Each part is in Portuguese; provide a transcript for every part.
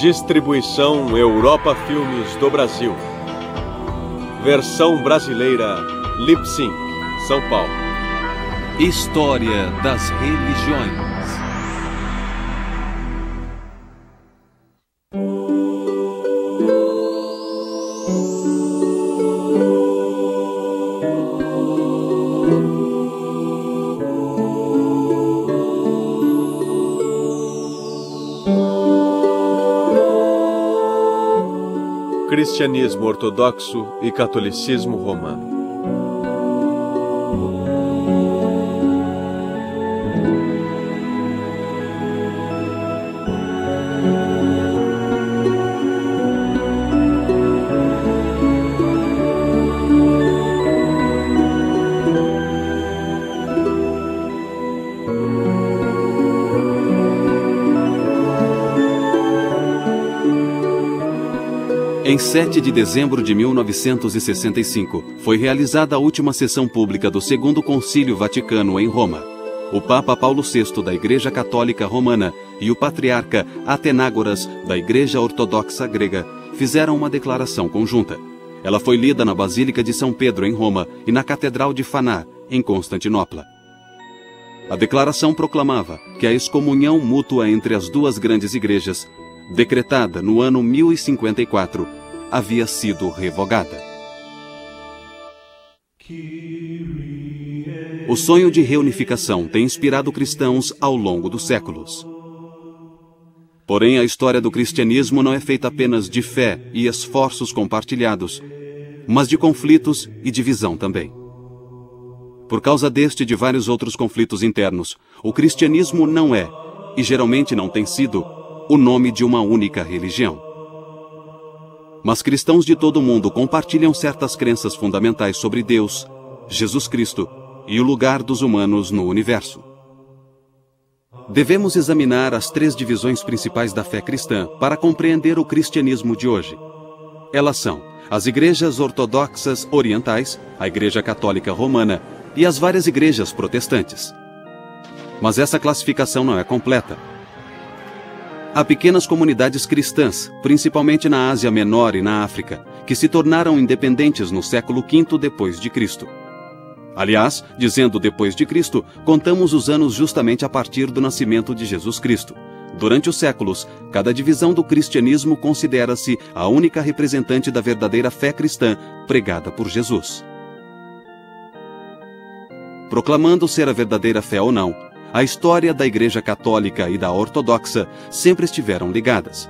Distribuição Europa Filmes do Brasil. Versão brasileira Lip Sync, São Paulo. História das religiões. Cristianismo ortodoxo e catolicismo romano. Em 7 de dezembro de 1965, foi realizada a última sessão pública do Segundo Concílio Vaticano em Roma. O Papa Paulo VI da Igreja Católica Romana e o Patriarca Atenágoras da Igreja Ortodoxa Grega fizeram uma declaração conjunta. Ela foi lida na Basílica de São Pedro, em Roma, e na Catedral de Faná, em Constantinopla. A declaração proclamava que a excomunhão mútua entre as duas grandes igrejas, decretada no ano 1054, havia sido revogada. O sonho de reunificação tem inspirado cristãos ao longo dos séculos. Porém, a história do cristianismo não é feita apenas de fé e esforços compartilhados, mas de conflitos e divisão também. Por causa deste e de vários outros conflitos internos, o cristianismo não é, e geralmente não tem sido, o nome de uma única religião. Mas cristãos de todo o mundo compartilham certas crenças fundamentais sobre Deus, Jesus Cristo e o lugar dos humanos no universo. Devemos examinar as 3 divisões principais da fé cristã para compreender o cristianismo de hoje. Elas são as igrejas ortodoxas orientais, a Igreja Católica Romana e as várias igrejas protestantes. Mas essa classificação não é completa. Há pequenas comunidades cristãs, principalmente na Ásia Menor e na África, que se tornaram independentes no século V depois de Cristo. Aliás, dizendo depois de Cristo, contamos os anos justamente a partir do nascimento de Jesus Cristo. Durante os séculos, cada divisão do cristianismo considera-se a única representante da verdadeira fé cristã pregada por Jesus. Proclamando ser a verdadeira fé ou não, a história da Igreja Católica e da Ortodoxa sempre estiveram ligadas.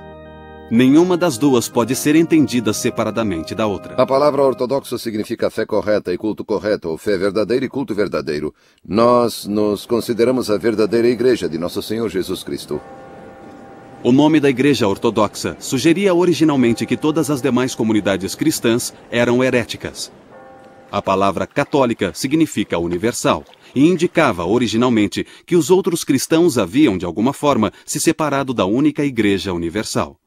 Nenhuma das duas pode ser entendida separadamente da outra. A palavra ortodoxa significa fé correta e culto correto, ou fé verdadeira e culto verdadeiro. Nós nos consideramos a verdadeira Igreja de Nosso Senhor Jesus Cristo. O nome da Igreja Ortodoxa sugeria originalmente que todas as demais comunidades cristãs eram heréticas. A palavra católica significa universal e indicava originalmente que os outros cristãos haviam, de alguma forma, se separado da única Igreja Universal.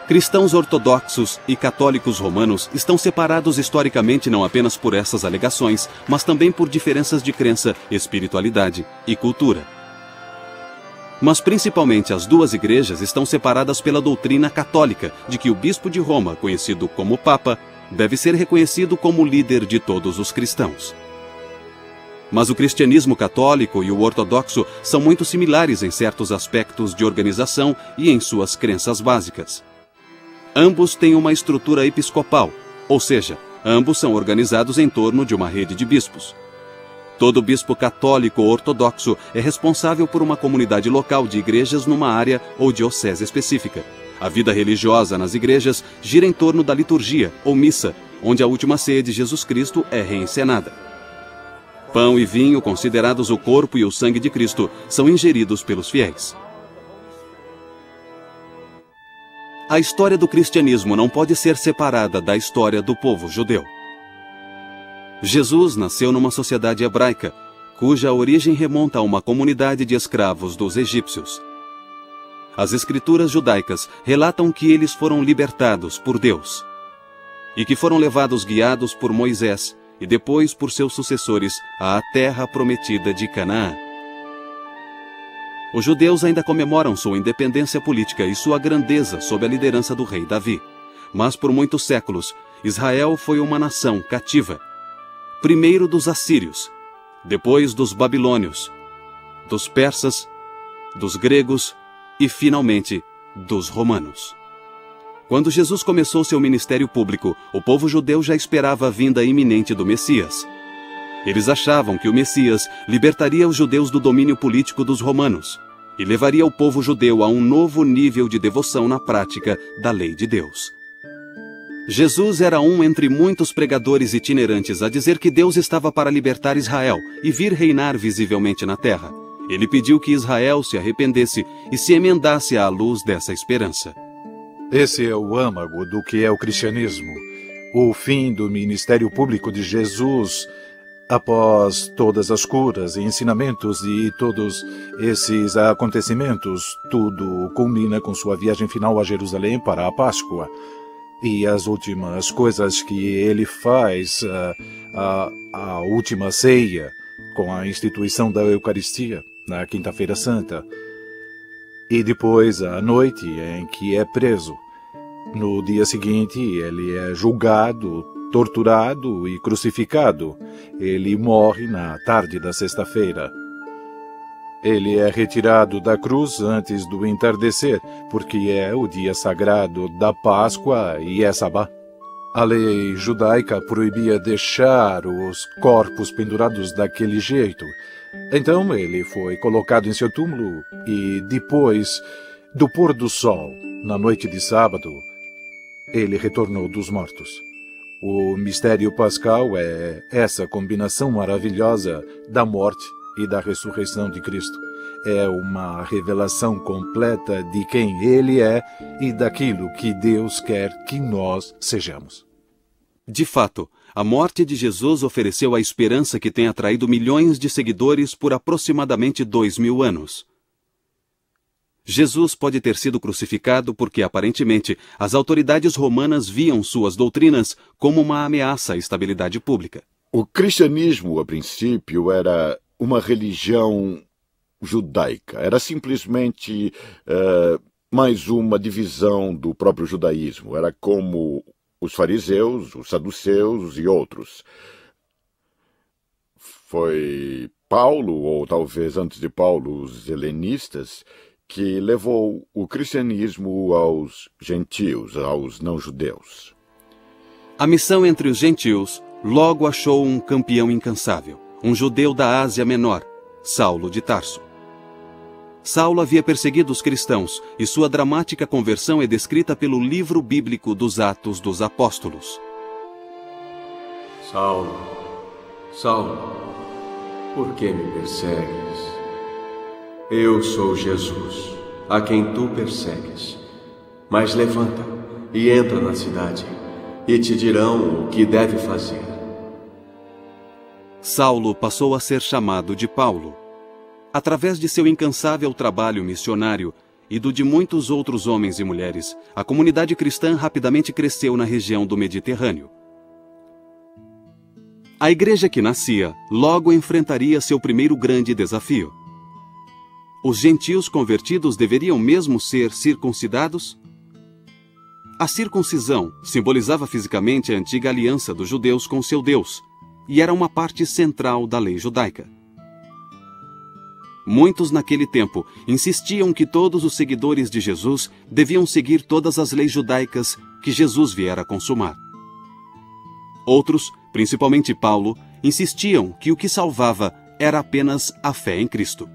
Cristãos ortodoxos e católicos romanos estão separados historicamente não apenas por essas alegações, mas também por diferenças de crença, espiritualidade e cultura. Mas principalmente as duas igrejas estão separadas pela doutrina católica de que o bispo de Roma, conhecido como Papa, deve ser reconhecido como líder de todos os cristãos. Mas o cristianismo católico e o ortodoxo são muito similares em certos aspectos de organização e em suas crenças básicas. Ambos têm uma estrutura episcopal, ou seja, ambos são organizados em torno de uma rede de bispos. Todo bispo católico ou ortodoxo é responsável por uma comunidade local de igrejas numa área ou diocese específica. A vida religiosa nas igrejas gira em torno da liturgia, ou missa, onde a última ceia de Jesus Cristo é reencenada. Pão e vinho, considerados o corpo e o sangue de Cristo, são ingeridos pelos fiéis. A história do cristianismo não pode ser separada da história do povo judeu. Jesus nasceu numa sociedade hebraica, cuja origem remonta a uma comunidade de escravos dos egípcios. As escrituras judaicas relatam que eles foram libertados por Deus e que foram levados guiados por Moisés e depois por seus sucessores à terra prometida de Canaã. Os judeus ainda comemoram sua independência política e sua grandeza sob a liderança do rei Davi. Mas por muitos séculos, Israel foi uma nação cativa. Primeiro dos assírios, depois dos babilônios, dos persas, dos gregos e, finalmente, dos romanos. Quando Jesus começou seu ministério público, o povo judeu já esperava a vinda iminente do Messias. Eles achavam que o Messias libertaria os judeus do domínio político dos romanos e levaria o povo judeu a um novo nível de devoção na prática da lei de Deus. Jesus era um entre muitos pregadores itinerantes a dizer que Deus estava para libertar Israel e vir reinar visivelmente na terra. Ele pediu que Israel se arrependesse e se emendasse à luz dessa esperança. Esse é o âmago do que é o cristianismo. O fim do ministério público de Jesus, após todas as curas e ensinamentos e todos esses acontecimentos, tudo culmina com sua viagem final a Jerusalém para a Páscoa. E as últimas coisas que ele faz, a última ceia, com a instituição da Eucaristia, na Quinta-feira Santa. E depois a noite em que é preso. No dia seguinte, ele é julgado, torturado e crucificado. Ele morre na tarde da sexta-feira. Ele é retirado da cruz antes do entardecer, porque é o dia sagrado da Páscoa e é sabá. A lei judaica proibia deixar os corpos pendurados daquele jeito. Então ele foi colocado em seu túmulo e depois do pôr do sol, na noite de sábado, ele retornou dos mortos. O mistério pascal é essa combinação maravilhosa da morte e da ressurreição de Cristo. É uma revelação completa de quem Ele é e daquilo que Deus quer que nós sejamos. De fato, a morte de Jesus ofereceu a esperança que tem atraído milhões de seguidores por aproximadamente 2000 anos. Jesus pode ter sido crucificado porque, aparentemente, as autoridades romanas viam suas doutrinas como uma ameaça à estabilidade pública. O cristianismo, a princípio, era uma religião judaica. Era simplesmente mais uma divisão do próprio judaísmo. Era como os fariseus, os saduceus e outros. Foi Paulo, ou talvez antes de Paulo, os helenistas, que levou o cristianismo aos gentios, aos não-judeus. A missão entre os gentios logo achou um campeão incansável, um judeu da Ásia Menor, Saulo de Tarso. Saulo havia perseguido os cristãos e sua dramática conversão é descrita pelo livro bíblico dos Atos dos Apóstolos. Saulo, Saulo, por que me persegues? Eu sou Jesus, a quem tu persegues. Mas levanta e entra na cidade, e te dirão o que deve fazer. Saulo passou a ser chamado de Paulo. Através de seu incansável trabalho missionário e do de muitos outros homens e mulheres, a comunidade cristã rapidamente cresceu na região do Mediterrâneo. A igreja que nascia logo enfrentaria seu primeiro grande desafio. Os gentios convertidos deveriam mesmo ser circuncidados? A circuncisão simbolizava fisicamente a antiga aliança dos judeus com seu Deus e era uma parte central da lei judaica. Muitos naquele tempo insistiam que todos os seguidores de Jesus deviam seguir todas as leis judaicas que Jesus viera consumar. Outros, principalmente Paulo, insistiam que o que salvava era apenas a fé em Cristo.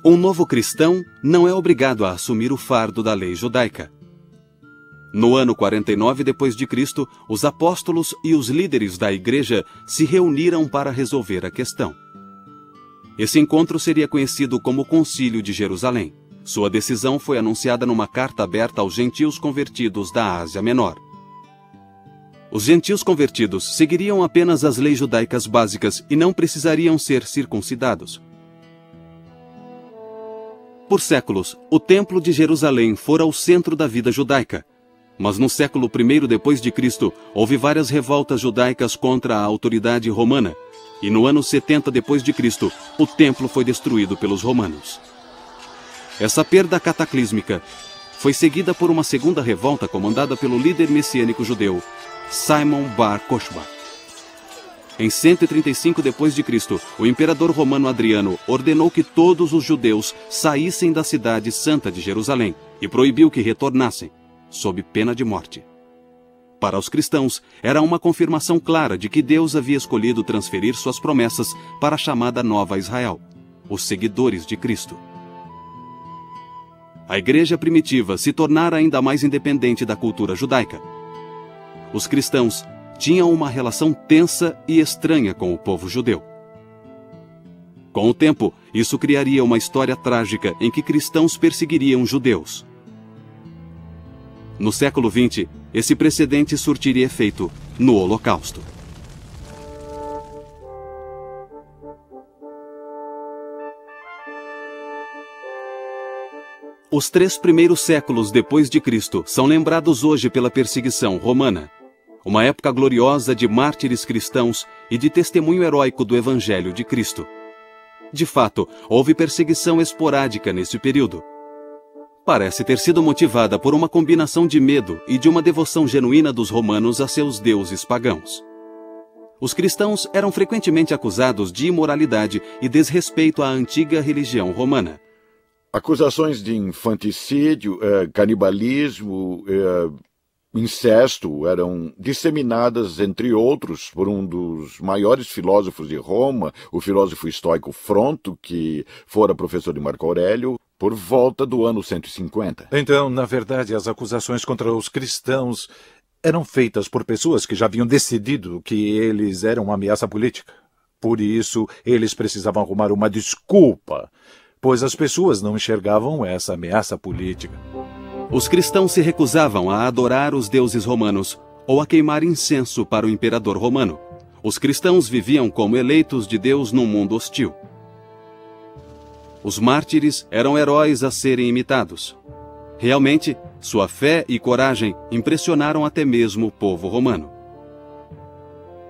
Um novo cristão não é obrigado a assumir o fardo da lei judaica. No ano 49 d.C., os apóstolos e os líderes da igreja se reuniram para resolver a questão. Esse encontro seria conhecido como Concílio de Jerusalém. Sua decisão foi anunciada numa carta aberta aos gentios convertidos da Ásia Menor. Os gentios convertidos seguiriam apenas as leis judaicas básicas e não precisariam ser circuncidados. Por séculos, o Templo de Jerusalém fora o centro da vida judaica. Mas no século I depois de Cristo, houve várias revoltas judaicas contra a autoridade romana, e no ano 70 depois de Cristo, o templo foi destruído pelos romanos. Essa perda cataclísmica foi seguida por uma segunda revolta comandada pelo líder messiânico judeu, Simon Bar Kokhba. Em 135 depois de Cristo, o imperador romano Adriano ordenou que todos os judeus saíssem da cidade santa de Jerusalém e proibiu que retornassem, sob pena de morte. Para os cristãos, era uma confirmação clara de que Deus havia escolhido transferir suas promessas para a chamada Nova Israel, os seguidores de Cristo. A igreja primitiva se tornara ainda mais independente da cultura judaica. Os cristãos tinham uma relação tensa e estranha com o povo judeu. Com o tempo, isso criaria uma história trágica em que cristãos perseguiriam judeus. No século XX, esse precedente surtiria efeito no Holocausto. Os 3 primeiros séculos depois de Cristo são lembrados hoje pela perseguição romana, uma época gloriosa de mártires cristãos e de testemunho heróico do Evangelho de Cristo. De fato, houve perseguição esporádica nesse período. Parece ter sido motivada por uma combinação de medo e de uma devoção genuína dos romanos a seus deuses pagãos. Os cristãos eram frequentemente acusados de imoralidade e desrespeito à antiga religião romana. Acusações de infanticídio, canibalismo, incesto eram disseminadas, entre outros, por um dos maiores filósofos de Roma, o filósofo estoico Fronto, que fora professor de Marco Aurélio, por volta do ano 150. Então, na verdade, as acusações contra os cristãos eram feitas por pessoas que já haviam decidido que eles eram uma ameaça política. Por isso, eles precisavam arrumar uma desculpa, pois as pessoas não enxergavam essa ameaça política. Os cristãos se recusavam a adorar os deuses romanos ou a queimar incenso para o imperador romano. Os cristãos viviam como eleitos de Deus num mundo hostil. Os mártires eram heróis a serem imitados. Realmente, sua fé e coragem impressionaram até mesmo o povo romano.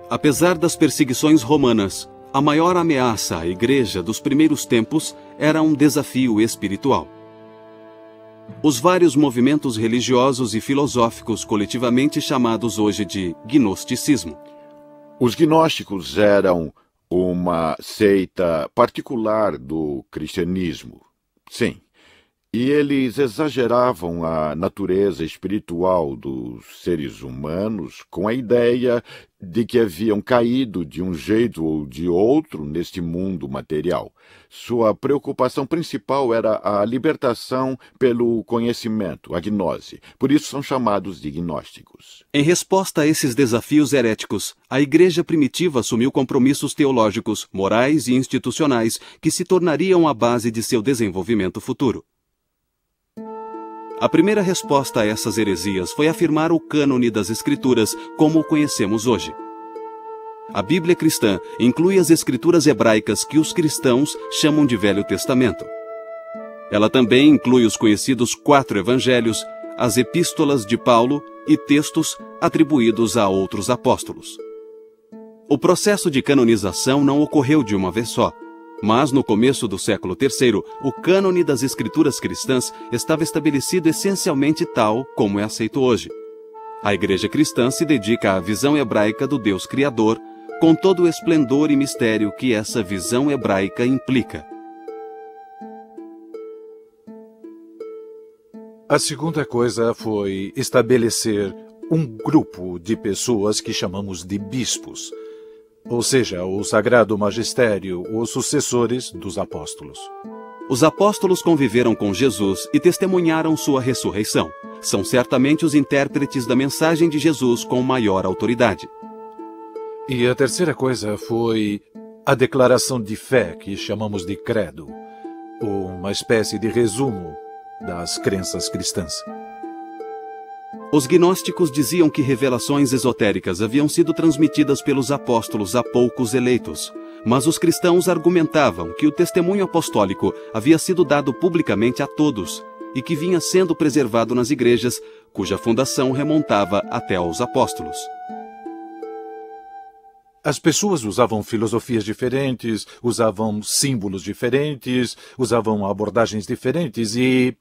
Apesar das perseguições romanas, a maior ameaça à igreja dos primeiros tempos era um desafio espiritual. Os vários movimentos religiosos e filosóficos coletivamente chamados hoje de gnosticismo. Os gnósticos eram uma seita particular do cristianismo, sim. E eles exageravam a natureza espiritual dos seres humanos com a ideia de que haviam caído de um jeito ou de outro neste mundo material. Sua preocupação principal era a libertação pelo conhecimento, a gnose. Por isso são chamados de gnósticos. Em resposta a esses desafios heréticos, a igreja primitiva assumiu compromissos teológicos, morais e institucionais que se tornariam a base de seu desenvolvimento futuro. A primeira resposta a essas heresias foi afirmar o cânone das Escrituras como o conhecemos hoje. A Bíblia cristã inclui as Escrituras hebraicas que os cristãos chamam de Velho Testamento. Ela também inclui os conhecidos 4 evangelhos, as epístolas de Paulo e textos atribuídos a outros apóstolos. O processo de canonização não ocorreu de uma vez só. Mas, no começo do século III, o cânone das escrituras cristãs estava estabelecido essencialmente tal como é aceito hoje. A igreja cristã se dedica à visão hebraica do Deus Criador, com todo o esplendor e mistério que essa visão hebraica implica. A segunda coisa foi estabelecer um grupo de pessoas que chamamos de bispos, ou seja, o Sagrado Magistério, os sucessores dos apóstolos. Os apóstolos conviveram com Jesus e testemunharam sua ressurreição. São certamente os intérpretes da mensagem de Jesus com maior autoridade. E a terceira coisa foi a declaração de fé, que chamamos de credo, uma espécie de resumo das crenças cristãs. Os gnósticos diziam que revelações esotéricas haviam sido transmitidas pelos apóstolos a poucos eleitos, mas os cristãos argumentavam que o testemunho apostólico havia sido dado publicamente a todos e que vinha sendo preservado nas igrejas cuja fundação remontava até aos apóstolos. As pessoas usavam filosofias diferentes, usavam símbolos diferentes, usavam abordagens diferentes e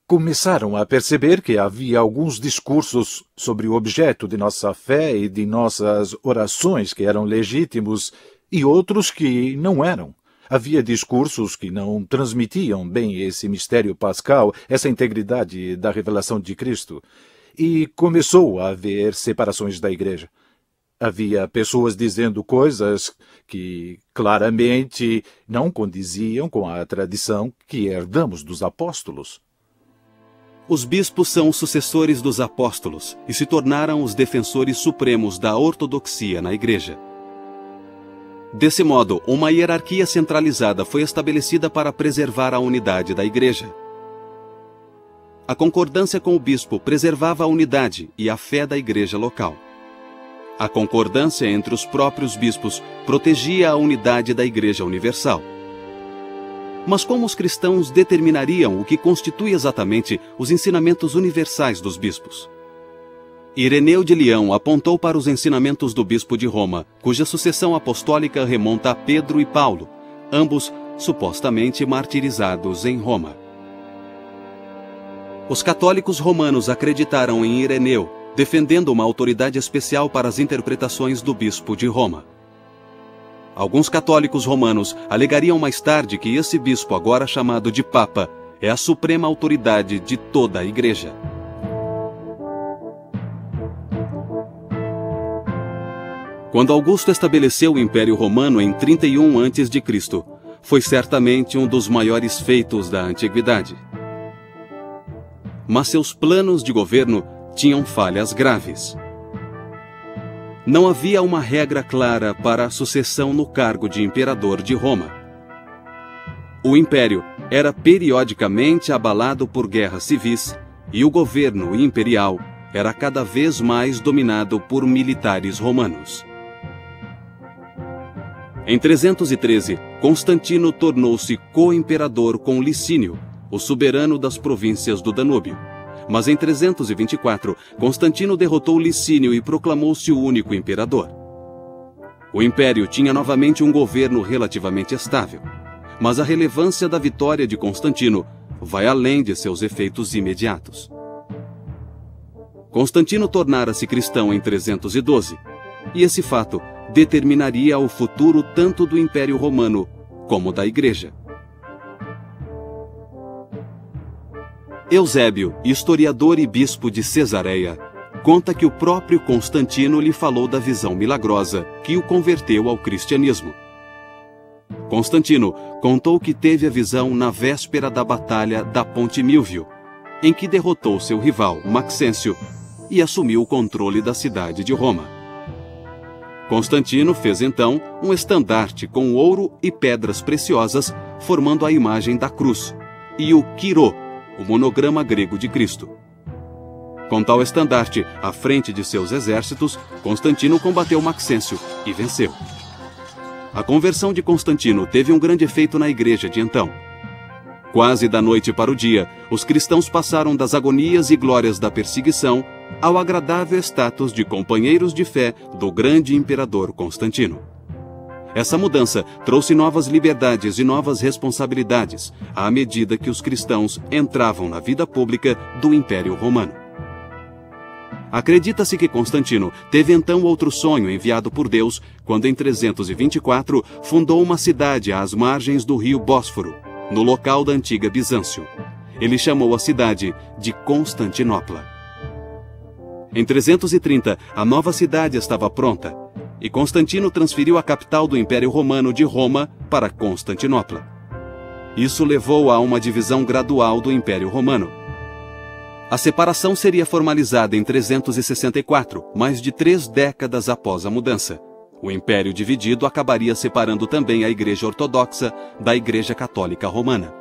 começaram a perceber que havia alguns discursos sobre o objeto de nossa fé e de nossas orações que eram legítimos e outros que não eram. Havia discursos que não transmitiam bem esse mistério pascal, essa integridade da revelação de Cristo. E começou a haver separações da igreja. Havia pessoas dizendo coisas que claramente não condiziam com a tradição que herdamos dos apóstolos. Os bispos são os sucessores dos apóstolos e se tornaram os defensores supremos da ortodoxia na igreja. Desse modo, uma hierarquia centralizada foi estabelecida para preservar a unidade da igreja. A concordância com o bispo preservava a unidade e a fé da igreja local. A concordância entre os próprios bispos protegia a unidade da igreja universal. Mas como os cristãos determinariam o que constitui exatamente os ensinamentos universais dos bispos? Ireneu de Leão apontou para os ensinamentos do bispo de Roma, cuja sucessão apostólica remonta a Pedro e Paulo, ambos supostamente martirizados em Roma. Os católicos romanos acreditaram em Ireneu, defendendo uma autoridade especial para as interpretações do bispo de Roma. Alguns católicos romanos alegariam mais tarde que esse bispo, agora chamado de Papa, é a suprema autoridade de toda a Igreja. Quando Augusto estabeleceu o Império Romano em 31 a.C., foi certamente um dos maiores feitos da antiguidade. Mas seus planos de governo tinham falhas graves. Não havia uma regra clara para a sucessão no cargo de imperador de Roma. O império era periodicamente abalado por guerras civis e o governo imperial era cada vez mais dominado por militares romanos. Em 313, Constantino tornou-se co-imperador com Licínio, o soberano das províncias do Danúbio. Mas em 324, Constantino derrotou Licínio e proclamou-se o único imperador. O império tinha novamente um governo relativamente estável, mas a relevância da vitória de Constantino vai além de seus efeitos imediatos. Constantino tornara-se cristão em 312, e esse fato determinaria o futuro tanto do Império Romano como da Igreja. Eusébio, historiador e bispo de Cesareia, conta que o próprio Constantino lhe falou da visão milagrosa que o converteu ao cristianismo. Constantino contou que teve a visão na véspera da batalha da Ponte Milvio, em que derrotou seu rival, Maxêncio, e assumiu o controle da cidade de Roma. Constantino fez então um estandarte com ouro e pedras preciosas, formando a imagem da cruz, e o quirô, o monograma grego de Cristo. Com tal estandarte à frente de seus exércitos, Constantino combateu Maxêncio e venceu. A conversão de Constantino teve um grande efeito na igreja de então. Quase da noite para o dia, os cristãos passaram das agonias e glórias da perseguição ao agradável status de companheiros de fé do grande imperador Constantino. Essa mudança trouxe novas liberdades e novas responsabilidades à medida que os cristãos entravam na vida pública do Império Romano. Acredita-se que Constantino teve então outro sonho enviado por Deus quando, em 324, fundou uma cidade às margens do rio Bósforo, no local da antiga Bizâncio. Ele chamou a cidade de Constantinopla. Em 330, a nova cidade estava pronta, e Constantino transferiu a capital do Império Romano de Roma para Constantinopla. Isso levou a uma divisão gradual do Império Romano. A separação seria formalizada em 364, mais de 3 décadas após a mudança. O Império dividido acabaria separando também a Igreja Ortodoxa da Igreja Católica Romana.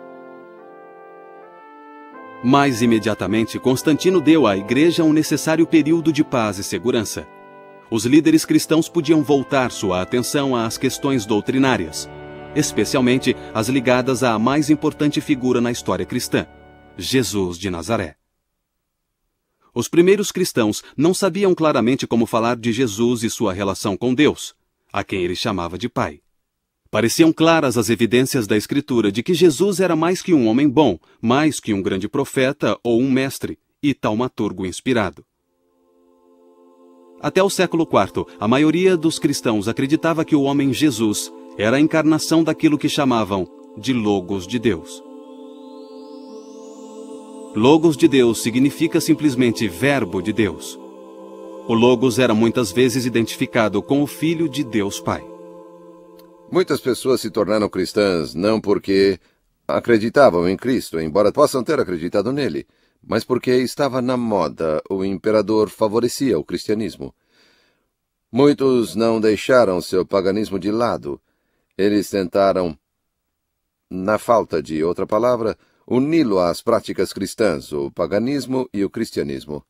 Mais imediatamente, Constantino deu à Igreja um necessário período de paz e segurança. Os líderes cristãos podiam voltar sua atenção às questões doutrinárias, especialmente as ligadas à mais importante figura na história cristã, Jesus de Nazaré. Os primeiros cristãos não sabiam claramente como falar de Jesus e sua relação com Deus, a quem ele chamava de Pai. Pareciam claras as evidências da Escritura de que Jesus era mais que um homem bom, mais que um grande profeta ou um mestre e taumaturgo inspirado. Até o século IV, a maioria dos cristãos acreditava que o homem Jesus era a encarnação daquilo que chamavam de Logos de Deus. Logos de Deus significa simplesmente Verbo de Deus. O Logos era muitas vezes identificado com o Filho de Deus Pai. Muitas pessoas se tornaram cristãs não porque acreditavam em Cristo, embora possam ter acreditado nele, mas porque estava na moda, o imperador favorecia o cristianismo. Muitos não deixaram seu paganismo de lado. Eles tentaram, na falta de outra palavra, uni-lo às práticas cristãs, o paganismo e o cristianismo.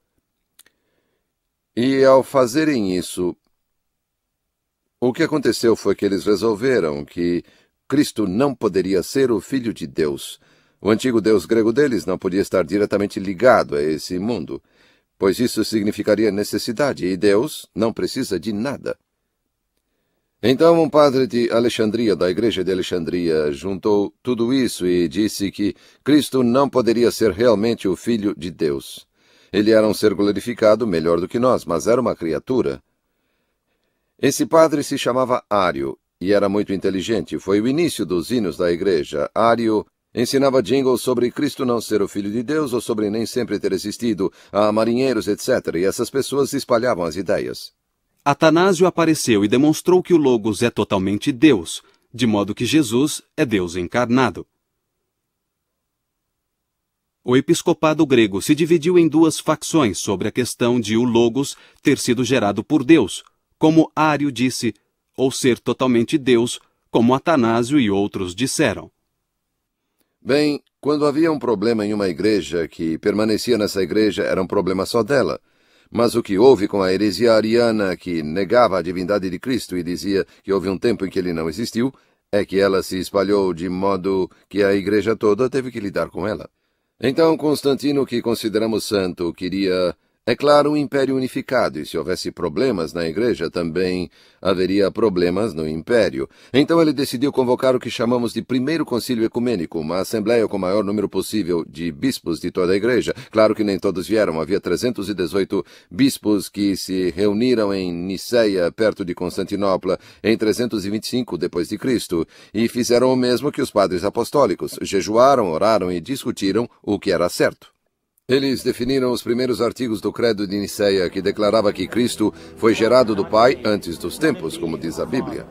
E ao fazerem isso, o que aconteceu foi que eles resolveram que Cristo não poderia ser o Filho de Deus. O antigo Deus grego deles não podia estar diretamente ligado a esse mundo, pois isso significaria necessidade, e Deus não precisa de nada. Então um padre de Alexandria, da igreja de Alexandria, juntou tudo isso e disse que Cristo não poderia ser realmente o Filho de Deus. Ele era um ser glorificado melhor do que nós, mas era uma criatura. Esse padre se chamava Ário e era muito inteligente. Foi o início dos hinos da igreja. Ário ensinava jingles sobre Cristo não ser o Filho de Deus ou sobre nem sempre ter existido, a marinheiros, etc. E essas pessoas espalhavam as ideias. Atanásio apareceu e demonstrou que o Logos é totalmente Deus, de modo que Jesus é Deus encarnado. O episcopado grego se dividiu em duas facções sobre a questão de o Logos ter sido gerado por Deus, como Ário disse, ou ser totalmente Deus, como Atanásio e outros disseram. Bem, quando havia um problema em uma igreja, que permanecia nessa igreja era um problema só dela. Mas o que houve com a heresia ariana, que negava a divindade de Cristo e dizia que houve um tempo em que ele não existiu, é que ela se espalhou de modo que a igreja toda teve que lidar com ela. Então Constantino, que consideramos santo, queria, é claro, um império unificado, e se houvesse problemas na igreja, também haveria problemas no império. Então ele decidiu convocar o que chamamos de Primeiro Concílio Ecumênico, uma assembleia com o maior número possível de bispos de toda a igreja. Claro que nem todos vieram, havia 318 bispos que se reuniram em Niceia, perto de Constantinopla, em 325 d.C., e fizeram o mesmo que os padres apostólicos, jejuaram, oraram e discutiram o que era certo. Eles definiram os primeiros artigos do Credo de Niceia, que declarava que Cristo foi gerado do Pai antes dos tempos, como diz a Bíblia.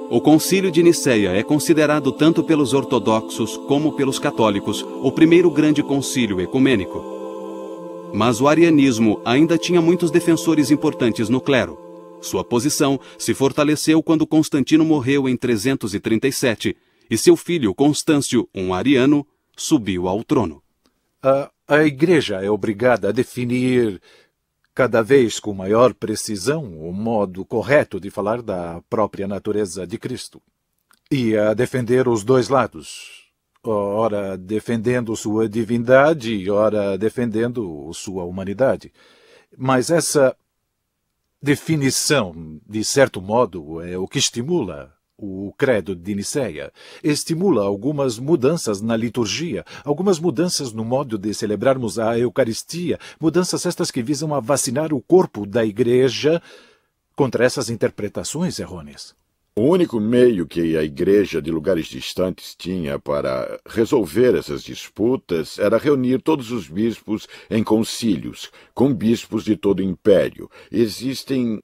O Concílio de Niceia é considerado tanto pelos ortodoxos como pelos católicos o primeiro grande concílio ecumênico. Mas o arianismo ainda tinha muitos defensores importantes no clero. Sua posição se fortaleceu quando Constantino morreu em 337 e seu filho Constâncio, um ariano, subiu ao trono. A Igreja é obrigada a definir cada vez com maior precisão o modo correto de falar da própria natureza de Cristo e a defender os dois lados, ora defendendo sua divindade e ora defendendo sua humanidade. Mas essa definição, de certo modo, é o que estimula o Credo de Niceia. Estimula algumas mudanças na liturgia, algumas mudanças no modo de celebrarmos a Eucaristia, mudanças estas que visam a vacinar o corpo da Igreja contra essas interpretações errôneas. O único meio que a igreja de lugares distantes tinha para resolver essas disputas era reunir todos os bispos em concílios, com bispos de todo o império. Existem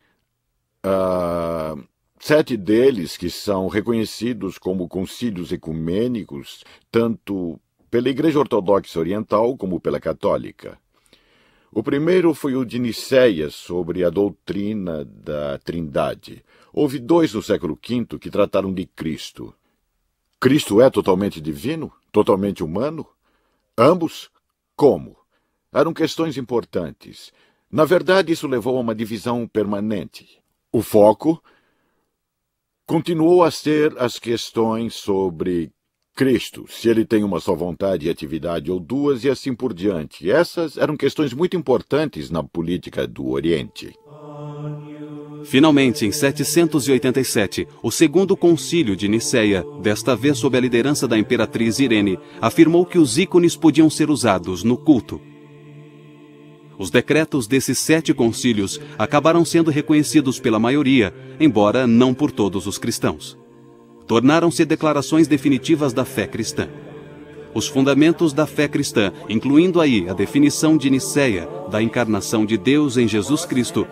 7 deles que são reconhecidos como concílios ecumênicos, tanto pela Igreja Ortodoxa Oriental como pela Católica. O primeiro foi o de Niceia, sobre a doutrina da Trindade. Houve 2 no século V que trataram de Cristo. Cristo é totalmente divino? Totalmente humano? Ambos? Como? Eram questões importantes. Na verdade, isso levou a uma divisão permanente. O foco continuou a ser as questões sobre Cristo, se ele tem uma só vontade e atividade ou duas, e assim por diante. Essas eram questões muito importantes na política do Oriente. Finalmente, em 787, o segundo concílio de Niceia, desta vez sob a liderança da imperatriz Irene, afirmou que os ícones podiam ser usados no culto. Os decretos desses 7 concílios acabaram sendo reconhecidos pela maioria, embora não por todos os cristãos. Tornaram-se declarações definitivas da fé cristã. Os fundamentos da fé cristã, incluindo aí a definição de Niceia da encarnação de Deus em Jesus Cristo,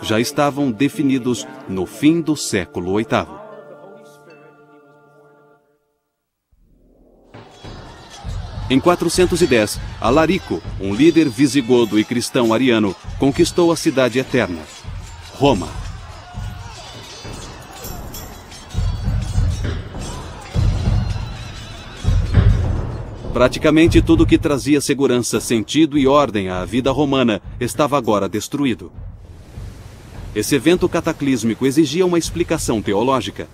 já estavam definidos no fim do século VIII. Em 410, Alarico, um líder visigodo e cristão ariano, conquistou a cidade eterna, Roma. Praticamente tudo que trazia segurança, sentido e ordem à vida romana estava agora destruído. Esse evento cataclísmico exigia uma explicação teológica.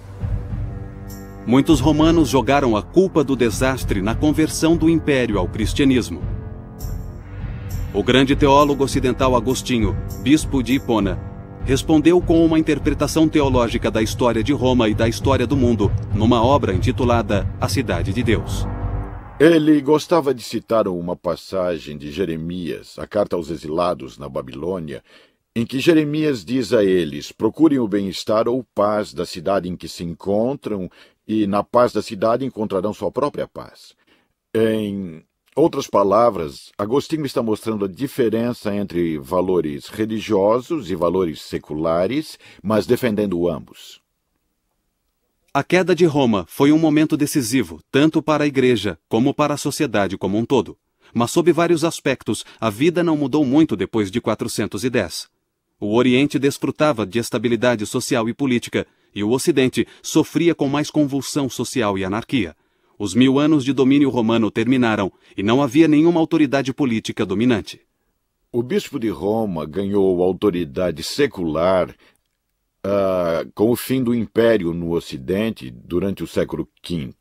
Muitos romanos jogaram a culpa do desastre na conversão do império ao cristianismo. O grande teólogo ocidental Agostinho, bispo de Hipona, respondeu com uma interpretação teológica da história de Roma e da história do mundo, numa obra intitulada A Cidade de Deus. Ele gostava de citar uma passagem de Jeremias, a carta aos exilados na Babilônia, em que Jeremias diz a eles: procurem o bem-estar ou paz da cidade em que se encontram, e na paz da cidade encontrarão sua própria paz. Em outras palavras, Agostinho está mostrando a diferença entre valores religiosos e valores seculares, mas defendendo ambos. A queda de Roma foi um momento decisivo, tanto para a Igreja como para a sociedade como um todo. Mas sob vários aspectos, a vida não mudou muito depois de 410. O Oriente desfrutava de estabilidade social e política, e o Ocidente sofria com mais convulsão social e anarquia. Os 1000 anos de domínio romano terminaram, e não havia nenhuma autoridade política dominante. O bispo de Roma ganhou autoridade secular com o fim do Império no Ocidente durante o século V.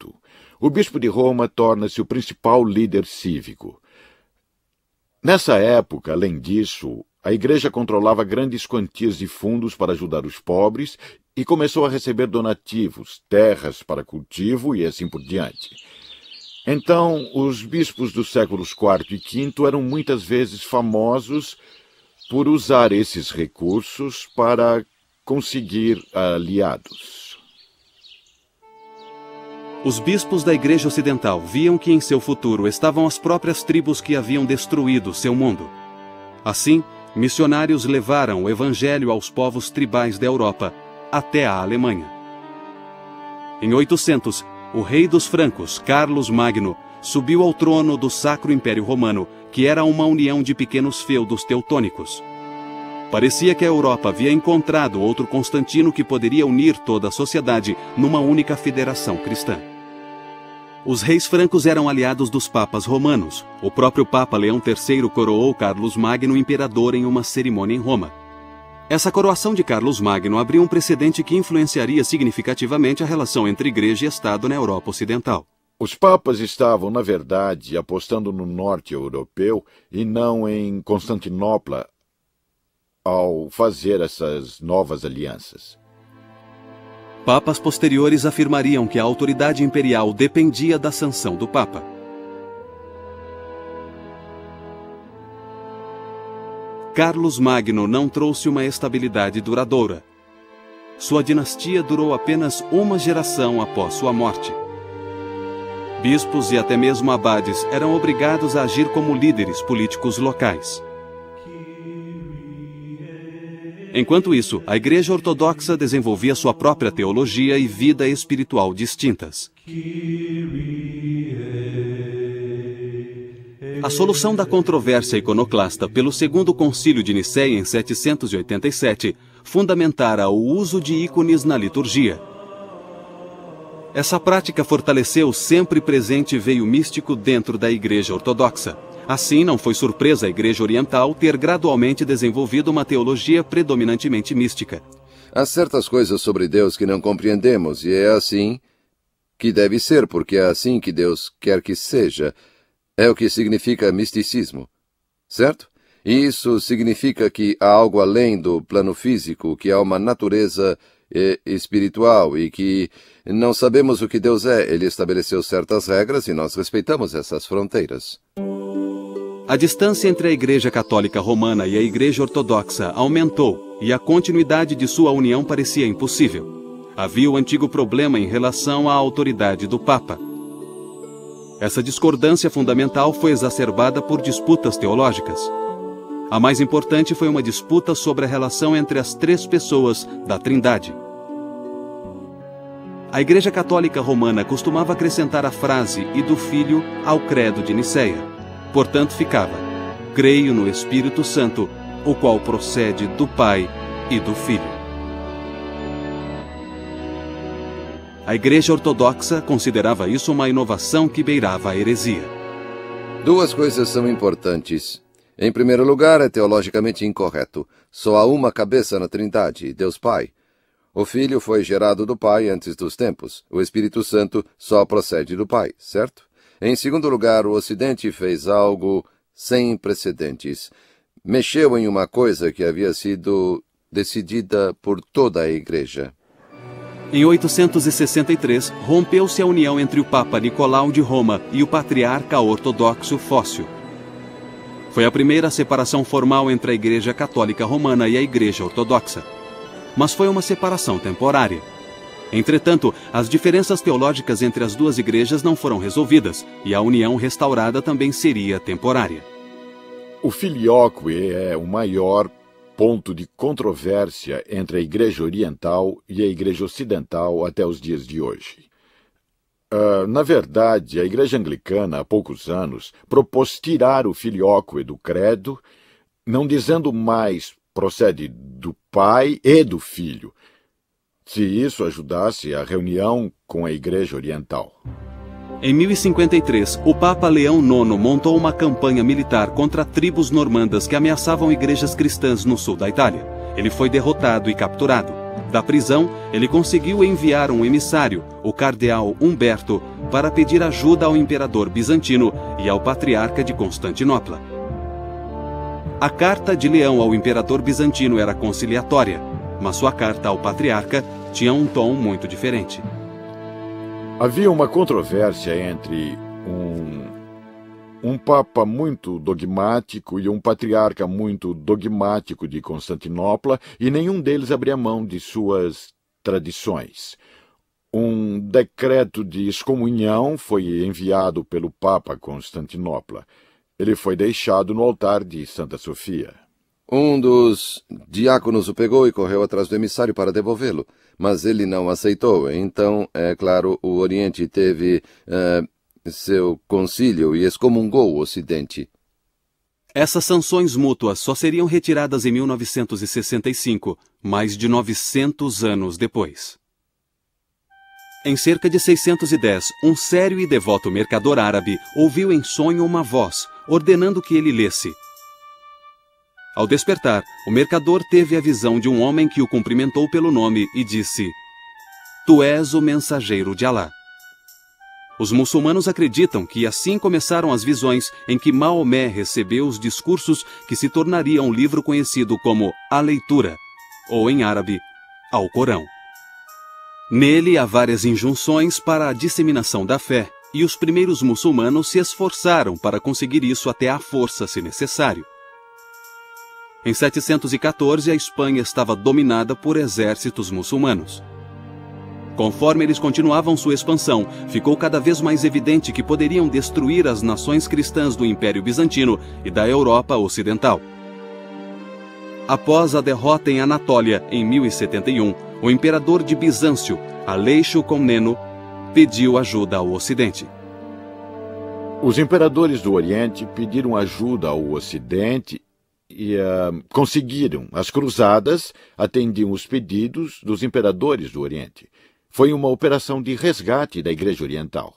O bispo de Roma torna-se o principal líder cívico. Nessa época, além disso, a Igreja controlava grandes quantias de fundos para ajudar os pobres e começou a receber donativos, terras para cultivo e assim por diante. Então, os bispos dos séculos IV e V eram muitas vezes famosos por usar esses recursos para conseguir aliados. Os bispos da Igreja Ocidental viam que em seu futuro estavam as próprias tribos que haviam destruído seu mundo. Assim, missionários levaram o Evangelho aos povos tribais da Europa, até a Alemanha. Em 800, o rei dos francos, Carlos Magno, subiu ao trono do Sacro Império Romano, que era uma união de pequenos feudos teutônicos. Parecia que a Europa havia encontrado outro Constantino que poderia unir toda a sociedade numa única federação cristã. Os reis francos eram aliados dos papas romanos. O próprio Papa Leão III coroou Carlos Magno imperador em uma cerimônia em Roma. Essa coroação de Carlos Magno abriu um precedente que influenciaria significativamente a relação entre Igreja e Estado na Europa Ocidental. Os papas estavam, na verdade, apostando no norte europeu e não em Constantinopla ao fazer essas novas alianças. Papas posteriores afirmariam que a autoridade imperial dependia da sanção do Papa. Carlos Magno não trouxe uma estabilidade duradoura. Sua dinastia durou apenas uma geração após sua morte. Bispos e até mesmo abades eram obrigados a agir como líderes políticos locais. Enquanto isso, a Igreja Ortodoxa desenvolvia sua própria teologia e vida espiritual distintas. A solução da controvérsia iconoclasta pelo Segundo Concílio de Niceia em 787 fundamentara o uso de ícones na liturgia. Essa prática fortaleceu o sempre presente veio místico dentro da Igreja Ortodoxa. Assim, não foi surpresa a Igreja Oriental ter gradualmente desenvolvido uma teologia predominantemente mística. Há certas coisas sobre Deus que não compreendemos, e é assim que deve ser, porque é assim que Deus quer que seja. É o que significa misticismo, certo? E isso significa que há algo além do plano físico, que há uma natureza espiritual e que não sabemos o que Deus é. Ele estabeleceu certas regras e nós respeitamos essas fronteiras. A distância entre a Igreja Católica Romana e a Igreja Ortodoxa aumentou e a continuidade de sua união parecia impossível. Havia o antigo problema em relação à autoridade do Papa. Essa discordância fundamental foi exacerbada por disputas teológicas. A mais importante foi uma disputa sobre a relação entre as três pessoas da Trindade. A Igreja Católica Romana costumava acrescentar a frase "e do Filho" ao credo de Nicéia. Portanto, ficava: "Creio no Espírito Santo, o qual procede do Pai e do Filho." A Igreja Ortodoxa considerava isso uma inovação que beirava a heresia. Duas coisas são importantes. Em primeiro lugar, é teologicamente incorreto. Só há uma cabeça na Trindade, Deus Pai. O Filho foi gerado do Pai antes dos tempos. O Espírito Santo só procede do Pai, certo? Em segundo lugar, o Ocidente fez algo sem precedentes. Mexeu em uma coisa que havia sido decidida por toda a Igreja. Em 863, rompeu-se a união entre o Papa Nicolau de Roma e o patriarca ortodoxo Fócio. Foi a primeira separação formal entre a Igreja Católica Romana e a Igreja Ortodoxa. Mas foi uma separação temporária. Entretanto, as diferenças teológicas entre as duas igrejas não foram resolvidas, e a união restaurada também seria temporária. O filioque é o maior ponto de controvérsia entre a Igreja Oriental e a Igreja Ocidental até os dias de hoje. Na verdade, a Igreja Anglicana, há poucos anos, propôs tirar o filioque do credo, não dizendo mais procede do Pai e do Filho, se isso ajudasse a reunião com a Igreja Oriental. Em 1053, o Papa Leão IX montou uma campanha militar contra tribos normandas que ameaçavam igrejas cristãs no sul da Itália. Ele foi derrotado e capturado. Da prisão, ele conseguiu enviar um emissário, o cardeal Humberto, para pedir ajuda ao imperador bizantino e ao patriarca de Constantinopla. A carta de Leão ao imperador bizantino era conciliatória, mas sua carta ao patriarca tinha um tom muito diferente. Havia uma controvérsia entre um papa muito dogmático e um patriarca muito dogmático de Constantinopla, e nenhum deles abria mão de suas tradições. Um decreto de excomunhão foi enviado pelo Papa a Constantinopla. Ele foi deixado no altar de Santa Sofia. Um dos diáconos o pegou e correu atrás do emissário para devolvê-lo, mas ele não aceitou. Então, é claro, o Oriente teve seu concílio e excomungou o Ocidente. Essas sanções mútuas só seriam retiradas em 1965, mais de 900 anos depois. Em cerca de 610, um sério e devoto mercador árabe ouviu em sonho uma voz, ordenando que ele lesse. Ao despertar, o mercador teve a visão de um homem que o cumprimentou pelo nome e disse: "Tu és o mensageiro de Alá." Os muçulmanos acreditam que assim começaram as visões em que Maomé recebeu os discursos que se tornariam um livro conhecido como A Leitura, ou em árabe, Alcorão. Nele há várias injunções para a disseminação da fé, e os primeiros muçulmanos se esforçaram para conseguir isso até à força, se necessário. Em 714, a Espanha estava dominada por exércitos muçulmanos. Conforme eles continuavam sua expansão, ficou cada vez mais evidente que poderiam destruir as nações cristãs do Império Bizantino e da Europa Ocidental. Após a derrota em Anatólia, em 1071, o imperador de Bizâncio, Aleixo Comneno, pediu ajuda ao Ocidente. Os imperadores do Oriente pediram ajuda ao Ocidente e conseguiram. As cruzadas atendiam os pedidos dos imperadores do Oriente. Foi uma operação de resgate da Igreja Oriental.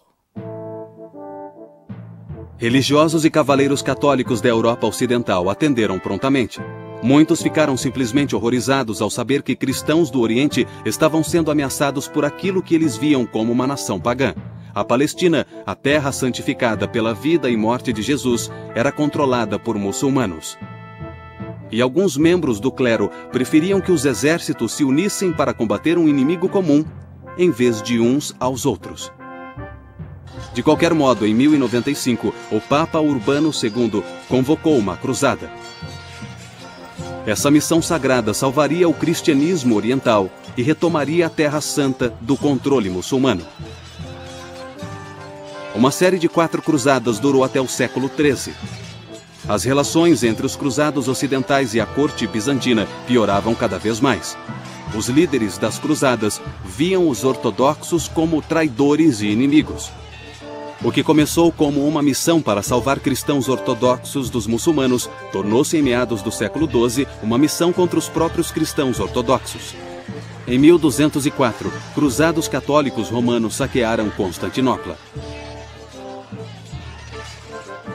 Religiosos e cavaleiros católicos da Europa Ocidental atenderam prontamente. Muitos ficaram simplesmente horrorizados ao saber que cristãos do Oriente estavam sendo ameaçados por aquilo que eles viam como uma nação pagã. A Palestina, a terra santificada pela vida e morte de Jesus, era controlada por muçulmanos. E alguns membros do clero preferiam que os exércitos se unissem para combater um inimigo comum, em vez de uns aos outros. De qualquer modo, em 1095, o Papa Urbano II convocou uma cruzada. Essa missão sagrada salvaria o cristianismo oriental e retomaria a Terra Santa do controle muçulmano. Uma série de 4 cruzadas durou até o século XIII. As relações entre os cruzados ocidentais e a corte bizantina pioravam cada vez mais. Os líderes das cruzadas viam os ortodoxos como traidores e inimigos. O que começou como uma missão para salvar cristãos ortodoxos dos muçulmanos, tornou-se em meados do século XII uma missão contra os próprios cristãos ortodoxos. Em 1204, cruzados católicos romanos saquearam Constantinopla.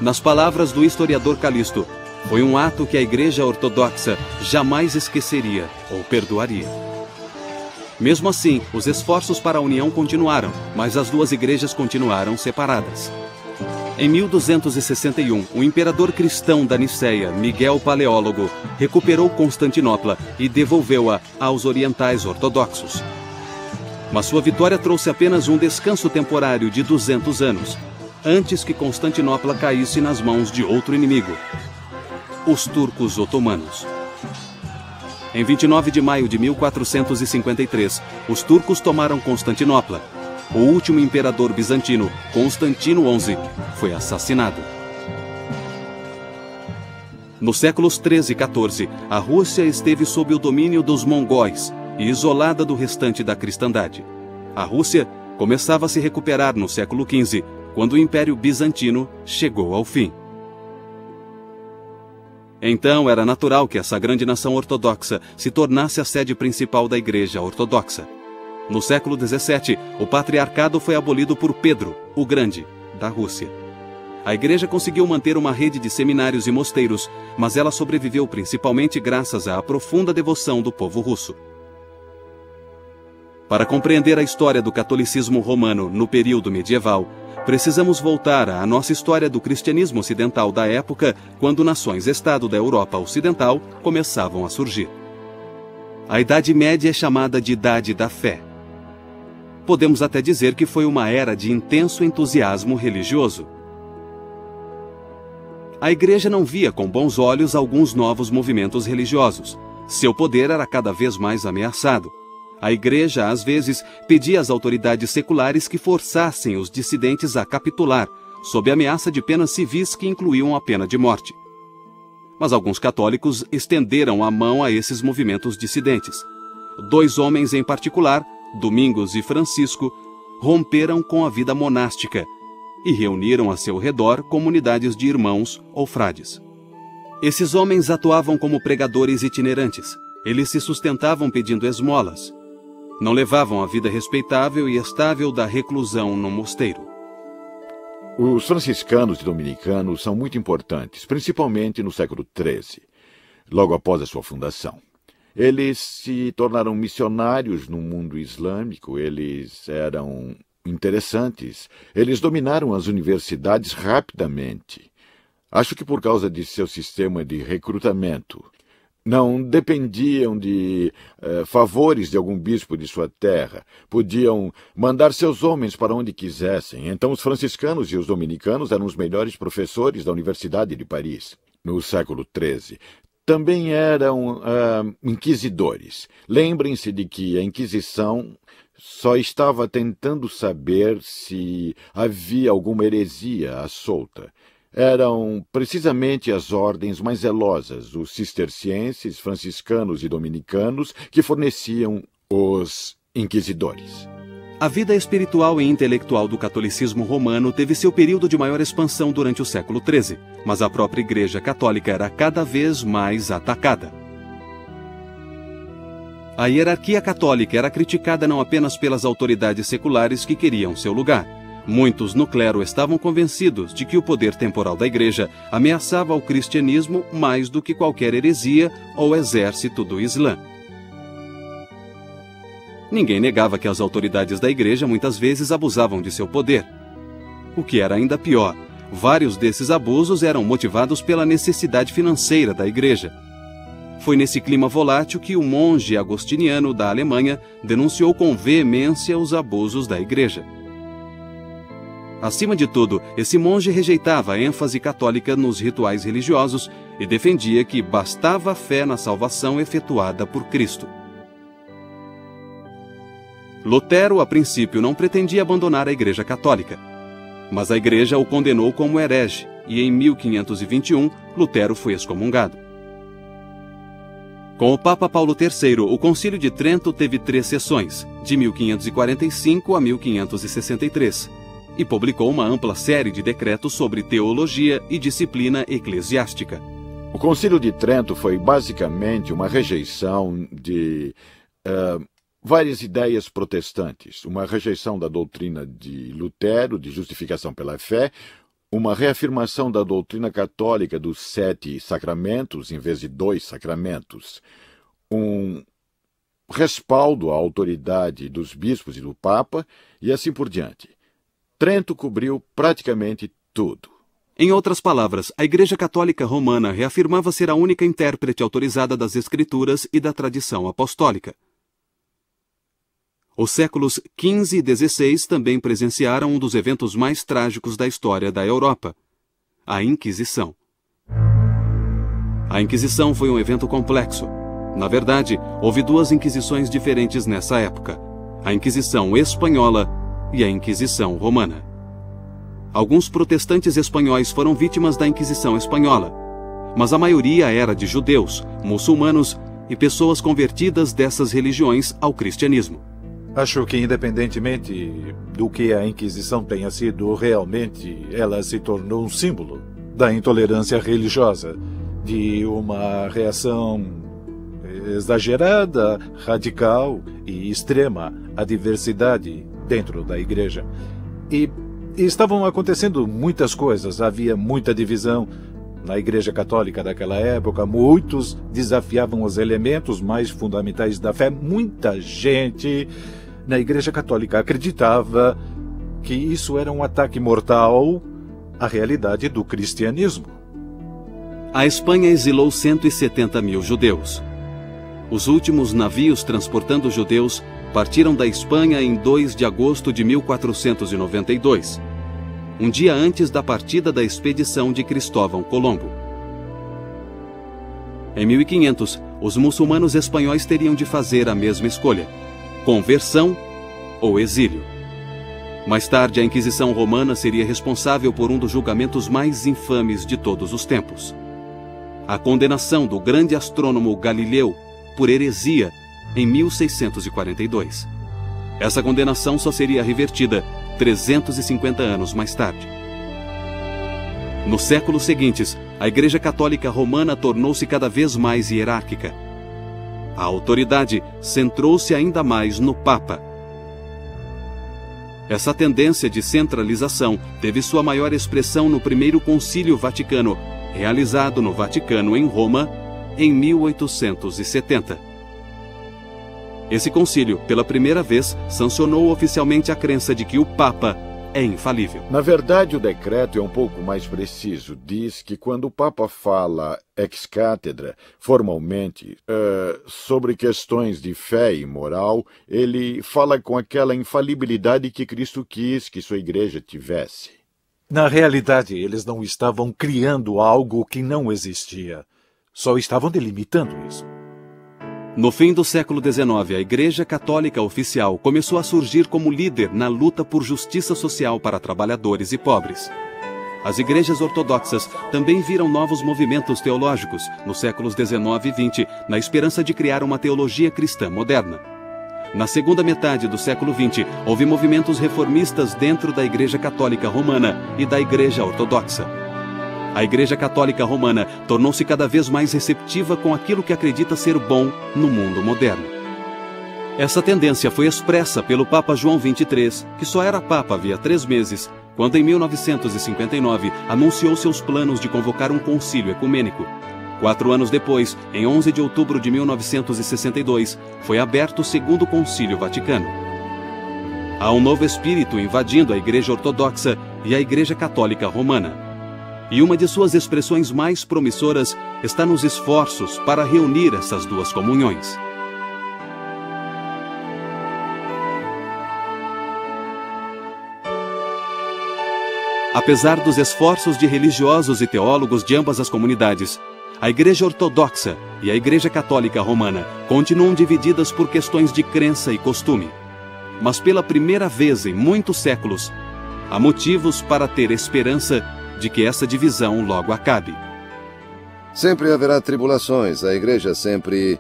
Nas palavras do historiador Calisto, foi um ato que a Igreja Ortodoxa jamais esqueceria ou perdoaria. Mesmo assim, os esforços para a união continuaram, mas as duas igrejas continuaram separadas. Em 1261, o imperador cristão da Nicéia, Miguel Paleólogo, recuperou Constantinopla e devolveu-a aos orientais ortodoxos. Mas sua vitória trouxe apenas um descanso temporário de 200 anos, antes que Constantinopla caísse nas mãos de outro inimigo, os turcos otomanos. Em 29 de maio de 1453, os turcos tomaram Constantinopla. O último imperador bizantino, Constantino XI, foi assassinado. Nos séculos 13 e 14, a Rússia esteve sob o domínio dos mongóis e isolada do restante da cristandade. A Rússia começava a se recuperar no século XV, quando o Império Bizantino chegou ao fim. Então era natural que essa grande nação ortodoxa se tornasse a sede principal da Igreja Ortodoxa. No século XVII, o patriarcado foi abolido por Pedro, o Grande, da Rússia. A Igreja conseguiu manter uma rede de seminários e mosteiros, mas ela sobreviveu principalmente graças à profunda devoção do povo russo. Para compreender a história do catolicismo romano no período medieval, precisamos voltar à nossa história do cristianismo ocidental da época, quando nações-estado da Europa Ocidental começavam a surgir. A Idade Média é chamada de Idade da Fé. Podemos até dizer que foi uma era de intenso entusiasmo religioso. A Igreja não via com bons olhos alguns novos movimentos religiosos. Seu poder era cada vez mais ameaçado. A Igreja, às vezes, pedia às autoridades seculares que forçassem os dissidentes a capitular, sob ameaça de penas civis que incluíam a pena de morte. Mas alguns católicos estenderam a mão a esses movimentos dissidentes. 2 homens em particular, Domingos e Francisco, romperam com a vida monástica e reuniram a seu redor comunidades de irmãos ou frades. Esses homens atuavam como pregadores itinerantes. Eles se sustentavam pedindo esmolas. Não levavam a vida respeitável e estável da reclusão no mosteiro. Os franciscanos e dominicanos são muito importantes, principalmente no século XIII, logo após a sua fundação. Eles se tornaram missionários no mundo islâmico, eles eram interessantes, eles dominaram as universidades rapidamente. Acho que por causa de seu sistema de recrutamento. Não dependiam de favores de algum bispo de sua terra. Podiam mandar seus homens para onde quisessem. Então os franciscanos e os dominicanos eram os melhores professores da Universidade de Paris, no século XIII. Também eram inquisidores. Lembrem-se de que a Inquisição só estava tentando saber se havia alguma heresia à solta. Eram precisamente as ordens mais zelosas, os cistercienses, franciscanos e dominicanos, que forneciam os inquisidores. A vida espiritual e intelectual do catolicismo romano teve seu período de maior expansão durante o século XIII, mas a própria Igreja Católica era cada vez mais atacada. A hierarquia católica era criticada não apenas pelas autoridades seculares que queriam seu lugar. Muitos no clero estavam convencidos de que o poder temporal da Igreja ameaçava o cristianismo mais do que qualquer heresia ou exército do Islã. Ninguém negava que as autoridades da Igreja muitas vezes abusavam de seu poder. O que era ainda pior, vários desses abusos eram motivados pela necessidade financeira da Igreja. Foi nesse clima volátil que o monge agostiniano da Alemanha denunciou com veemência os abusos da Igreja. Acima de tudo, esse monge rejeitava a ênfase católica nos rituais religiosos e defendia que bastava a fé na salvação efetuada por Cristo. Lutero, a princípio, não pretendia abandonar a Igreja Católica, mas a Igreja o condenou como herege e, em 1521, Lutero foi excomungado. Com o Papa Paulo III, o Concílio de Trento teve 3 sessões, de 1545 a 1563, e publicou uma ampla série de decretos sobre teologia e disciplina eclesiástica. O Concílio de Trento foi basicamente uma rejeição de várias ideias protestantes, uma rejeição da doutrina de Lutero, de justificação pela fé, uma reafirmação da doutrina católica dos 7 sacramentos em vez de 2 sacramentos, um respaldo à autoridade dos bispos e do Papa e assim por diante. Trento cobriu praticamente tudo. Em outras palavras, a Igreja Católica Romana reafirmava ser a única intérprete autorizada das Escrituras e da tradição apostólica. Os séculos XV e XVI também presenciaram um dos eventos mais trágicos da história da Europa, a Inquisição. A Inquisição foi um evento complexo. Na verdade, houve 2 inquisições diferentes nessa época, a Inquisição Espanhola e a Inquisição Romana. Alguns protestantes espanhóis foram vítimas da Inquisição Espanhola, mas a maioria era de judeus, muçulmanos e pessoas convertidas dessas religiões ao cristianismo. Acho que, independentemente do que a Inquisição tenha sido realmente, ela se tornou um símbolo da intolerância religiosa, de uma reação exagerada, radical e extrema à diversidade dentro da Igreja. E estavam acontecendo muitas coisas, havia muita divisão na Igreja Católica daquela época, muitos desafiavam os elementos mais fundamentais da fé, muita gente na Igreja Católica acreditava que isso era um ataque mortal à realidade do cristianismo. A Espanha exilou 170 mil judeus. Os últimos navios transportando judeus partiram da Espanha em 2 de agosto de 1492, um dia antes da partida da expedição de Cristóvão Colombo. Em 1500, os muçulmanos espanhóis teriam de fazer a mesma escolha: conversão ou exílio. Mais tarde, a Inquisição Romana seria responsável por um dos julgamentos mais infames de todos os tempos: a condenação do grande astrônomo Galileu por heresia em 1642. Essa condenação só seria revertida 350 anos mais tarde. Nos séculos seguintes, a Igreja Católica Romana tornou-se cada vez mais hierárquica. A autoridade centrou-se ainda mais no Papa. Essa tendência de centralização teve sua maior expressão no Primeiro Concílio Vaticano, realizado no Vaticano, em Roma, em 1870. Esse concílio, pela primeira vez, sancionou oficialmente a crença de que o Papa é infalível. Na verdade, o decreto é um pouco mais preciso. Diz que quando o Papa fala ex cátedra, formalmente, sobre questões de fé e moral, ele fala com aquela infalibilidade que Cristo quis que sua igreja tivesse. Na realidade, eles não estavam criando algo que não existia. Só estavam delimitando isso. No fim do século XIX, a Igreja Católica Oficial começou a surgir como líder na luta por justiça social para trabalhadores e pobres. As igrejas ortodoxas também viram novos movimentos teológicos nos séculos XIX e XX, na esperança de criar uma teologia cristã moderna. Na segunda metade do século XX, houve movimentos reformistas dentro da Igreja Católica Romana e da Igreja Ortodoxa. A Igreja Católica Romana tornou-se cada vez mais receptiva com aquilo que acredita ser bom no mundo moderno. Essa tendência foi expressa pelo Papa João XXIII, que só era Papa havia 3 meses, quando em 1959 anunciou seus planos de convocar um concílio ecumênico. 4 anos depois, em 11 de outubro de 1962, foi aberto o Segundo Concílio Vaticano. Há um novo espírito invadindo a Igreja Ortodoxa e a Igreja Católica Romana. E uma de suas expressões mais promissoras está nos esforços para reunir essas duas comunhões. Apesar dos esforços de religiosos e teólogos de ambas as comunidades, a Igreja Ortodoxa e a Igreja Católica Romana continuam divididas por questões de crença e costume. Mas pela primeira vez em muitos séculos, há motivos para ter esperança de que essa divisão logo acabe. Sempre haverá tribulações. A Igreja sempre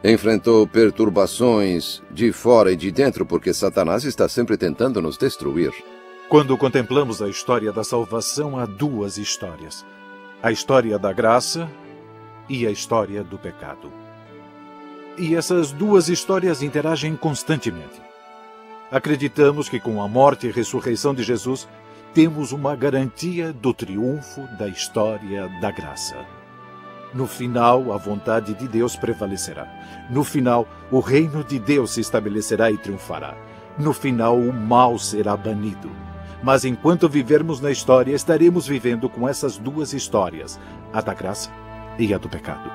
enfrentou perturbações de fora e de dentro, porque Satanás está sempre tentando nos destruir. Quando contemplamos a história da salvação, há 2 histórias. A história da graça e a história do pecado. E essas 2 histórias interagem constantemente. Acreditamos que com a morte e ressurreição de Jesus, temos uma garantia do triunfo da história da graça. No final, a vontade de Deus prevalecerá. No final, o reino de Deus se estabelecerá e triunfará. No final, o mal será banido. Mas enquanto vivermos na história, estaremos vivendo com essas 2 histórias, a da graça e a do pecado.